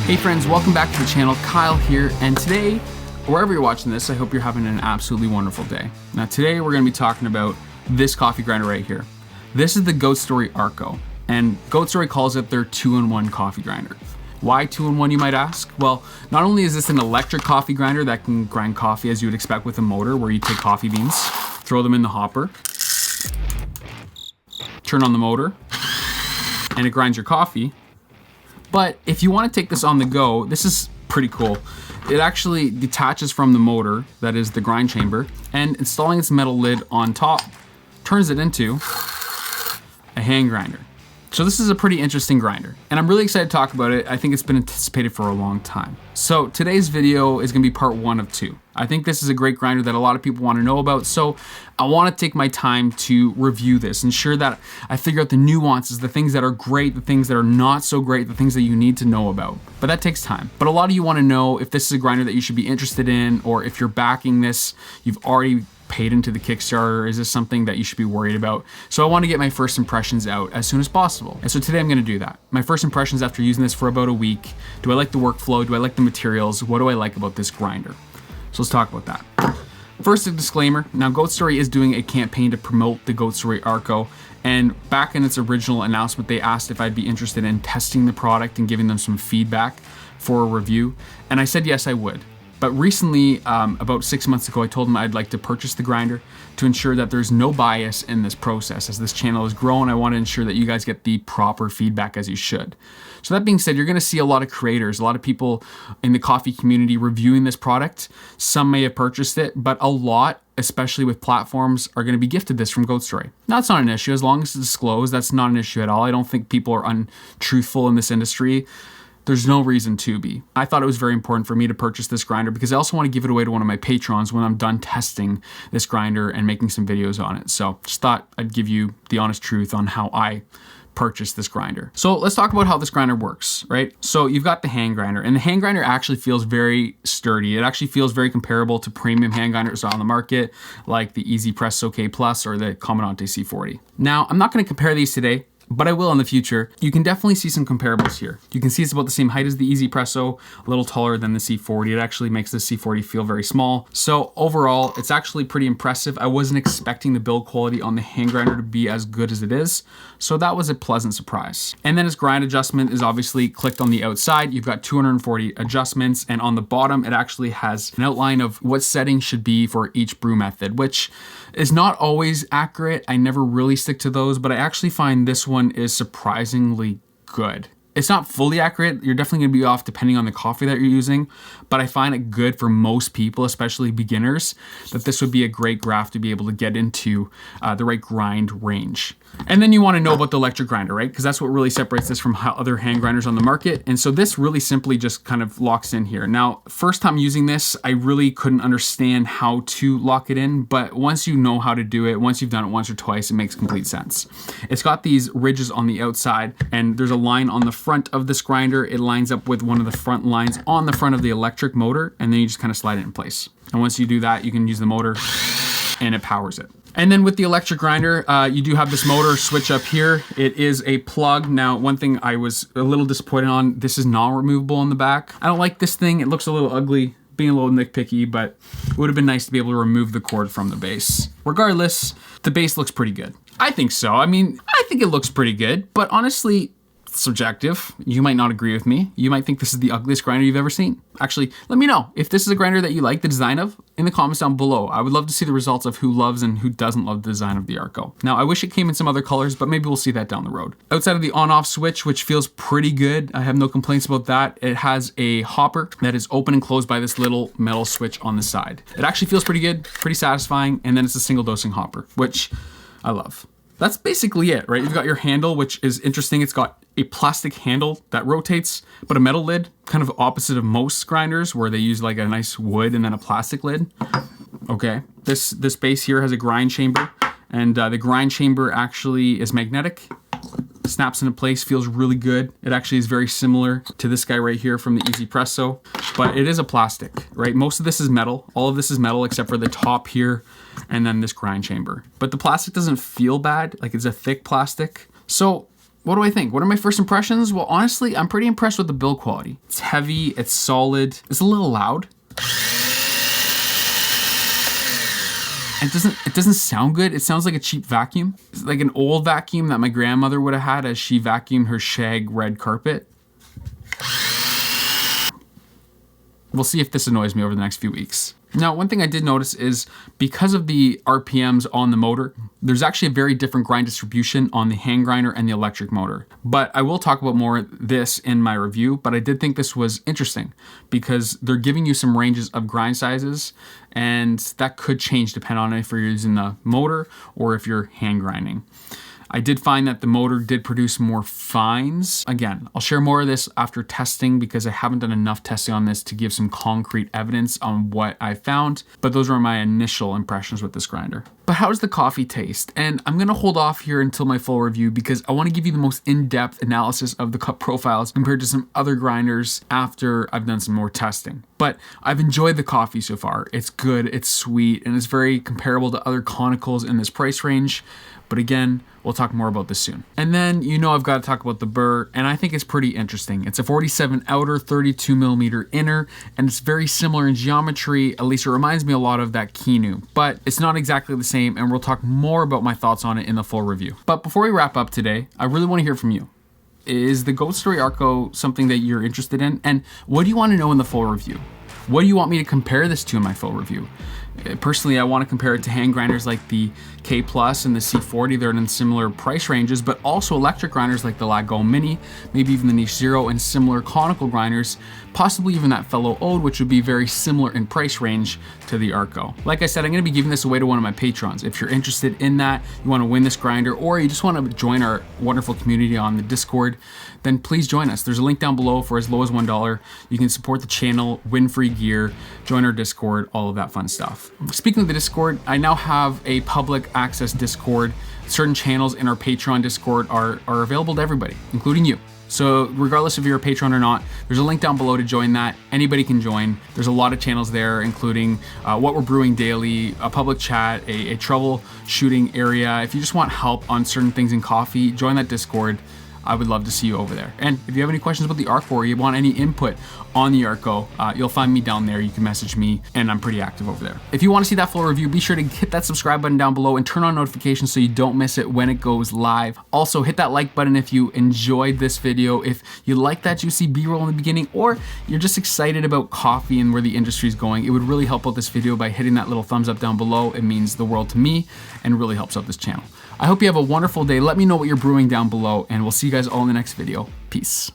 Hey friends, welcome back to the channel. Kyle here, and today, wherever you're watching this, I hope you're having an absolutely wonderful day. Now today we're going to be talking about this coffee grinder right here. This is the Goat Story Arco, and Goat Story calls it their 2-in-1 coffee grinder. Why 2-in-1, you might ask? Well, not only is this an electric coffee grinder that can grind coffee as you would expect with a motor, where you take coffee beans, throw them in the hopper, turn on the motor, and it grinds your coffee. But if you want to take this on the go, this is pretty cool. It actually detaches from the motor, that is the grind chamber, and installing its metal lid on top turns it into a hand grinder. So this is a pretty interesting grinder, and I'm really excited to talk about it. I think it's been anticipated for a long time. So today's video is gonna be part 1 of 2. I think this is a great grinder that a lot of people wanna know about, so I wanna take my time to review this, ensure that I figure out the nuances, the things that are great, the things that are not so great, the things that you need to know about. But that takes time. But a lot of you wanna know if this is a grinder that you should be interested in, or if you're backing this, you've already paid into the Kickstarter, is this something that you should be worried about? So I want to get my first impressions out as soon as possible. And so today I'm going to do that. My first impressions after using this for about a week. Do I like the workflow? Do I like the materials? What do I like about this grinder? So let's talk about that. First, a disclaimer. Now, Goat Story is doing a campaign to promote the Goat Story Arco. And back in its original announcement, they asked if I'd be interested in testing the product and giving them some feedback for a review. And I said yes, I would. But recently, about 6 months ago, I told them I'd like to purchase the grinder to ensure that there's no bias in this process. As this channel is growing, I want to ensure that you guys get the proper feedback as you should. So that being said, you're going to see a lot of creators, a lot of people in the coffee community reviewing this product. Some may have purchased it, but a lot, especially with platforms, are going to be gifted this from Goat Story. Now, that's not an issue. As long as it's disclosed, that's not an issue at all. I don't think people are untruthful in this industry. There's no reason to be. I thought it was very important for me to purchase this grinder because I also want to give it away to one of my patrons when I'm done testing this grinder and making some videos on it. So just thought I'd give you the honest truth on how I purchased this grinder. So let's talk about how this grinder works, right? So you've got the hand grinder, and the hand grinder actually feels very sturdy. It actually feels very comparable to premium hand grinders on the market, like the Easy Presso K Plus or the Commandante C40. Now, I'm not going to compare these today, but I will in the future. You can definitely see some comparables here. You can see it's about the same height as the Easy Presso, a little taller than the C40. It actually makes the C40 feel very small. So overall, it's actually pretty impressive. I wasn't expecting the build quality on the hand grinder to be as good as it is, so that was a pleasant surprise. And then its grind adjustment is obviously clicked on the outside. You've got 240 adjustments, and on the bottom, it actually has an outline of what settings should be for each brew method, which is not always accurate. I never really stick to those, but I actually find this one is surprisingly good. It's not fully accurate. You're definitely gonna be off depending on the coffee that you're using, but I find it good for most people, especially beginners, that this would be a great graph to be able to get into the right grind range. And then you wanna know about the electric grinder, right? Because that's what really separates this from other hand grinders on the market. And so this really simply just kind of locks in here. Now, first time using this, I really couldn't understand how to lock it in, but once you know how to do it, once you've done it once or twice, it makes complete sense. It's got these ridges on the outside, and there's a line on the front of this grinder. It lines up with one of the front lines on the front of the electric motor, and then you just kind of slide it in place. And once you do that, you can use the motor and it powers it. And then with the electric grinder, you do have this motor switch up here. It is a plug. Now, one thing I was a little disappointed on, this is non-removable on the back. I don't like this thing. It looks a little ugly, being a little nitpicky, but it would have been nice to be able to remove the cord from the base. Regardless, the base looks pretty good. I think so. I mean, I think it looks pretty good, but honestly, subjective. You might not agree with me. You might think this is the ugliest grinder you've ever seen. Actually, let me know if this is a grinder that you like the design of in the comments down below. I would love to see the results of who loves and who doesn't love the design of the Arco. Now, I wish it came in some other colors, but maybe we'll see that down the road. Outside of the on-off switch, which feels pretty good, I have no complaints about that. It has a hopper that is open and closed by this little metal switch on the side. It actually feels pretty good, pretty satisfying, and then it's a single dosing hopper, which I love. That's basically it, right? You've got your handle, which is interesting. It's got a plastic handle that rotates, but a metal lid, kind of opposite of most grinders where they use like a nice wood and then a plastic lid. Okay, this base here has a grind chamber, and the grind chamber actually is magnetic. Snaps into place, feels really good. It actually is very similar to this guy right here from the Easy Presso, but it is a plastic, right? Most of this is metal. All of this is metal except for the top here and then this grind chamber. But the plastic doesn't feel bad, like it's a thick plastic. So what do I think? What are my first impressions? Well, honestly, I'm pretty impressed with the build quality. It's heavy, it's solid, it's a little loud. It doesn't sound good. It sounds like a cheap vacuum. It's like an old vacuum that my grandmother would have had as she vacuumed her shag red carpet. We'll see if this annoys me over the next few weeks. Now, one thing I did notice is because of the RPMs on the motor, there's actually a very different grind distribution on the hand grinder and the electric motor. But I will talk about more of this in my review, but I did think this was interesting because they're giving you some ranges of grind sizes, and that could change depending on if you're using the motor or if you're hand grinding. I did find that the motor did produce more fines. Again, I'll share more of this after testing because I haven't done enough testing on this to give some concrete evidence on what I found, but those are my initial impressions with this grinder. But how does the coffee taste? And I'm gonna hold off here until my full review because I wanna give you the most in-depth analysis of the cup profiles compared to some other grinders after I've done some more testing. But I've enjoyed the coffee so far. It's good, it's sweet, and it's very comparable to other conicals in this price range. But again, we'll talk more about this soon. And then, I've got to talk about the burr, and I think it's pretty interesting. It's a 47 outer, 32 millimeter inner, and it's very similar in geometry. At least it reminds me a lot of that Kinu, but it's not exactly the same, and we'll talk more about my thoughts on it in the full review. But before we wrap up today, I really want to hear from you. Is the Goat Story Arco something that you're interested in? And what do you want to know in the full review? What do you want me to compare this to in my full review? Personally, I want to compare it to hand grinders like the K Plus and the C40. They're in similar price ranges, but also electric grinders like the Lago Mini, maybe even the Niche Zero, and similar conical grinders, possibly even that Fellow Ode, which would be very similar in price range to the Arco. Like I said, I'm going to be giving this away to one of my patrons. If you're interested in that, you want to win this grinder, or you just want to join our wonderful community on the Discord, then please join us. There's a link down below for as low as $1. You can support the channel, win free gear, join our Discord, all of that fun stuff. Speaking of the Discord, I now have a public access Discord. Certain channels in our Patreon Discord are available to everybody, including you. So regardless if you're a patron or not, there's a link down below to join that. Anybody can join. There's a lot of channels there, including what we're brewing daily, a public chat, a troubleshooting area. If you just want help on certain things in coffee, join that Discord. I would love to see you over there. And if you have any questions about the Arco or you want any input on the Arco, you'll find me down there. You can message me, and I'm pretty active over there. If you want to see that full review, be sure to hit that subscribe button down below and turn on notifications so you don't miss it when it goes live. Also, hit that like button if you enjoyed this video. If you like that juicy B-roll in the beginning, or you're just excited about coffee and where the industry is going, it would really help out this video by hitting that little thumbs up down below. It means the world to me and really helps out this channel. I hope you have a wonderful day. Let me know what you're brewing down below, and we'll see you guys all in the next video. Peace.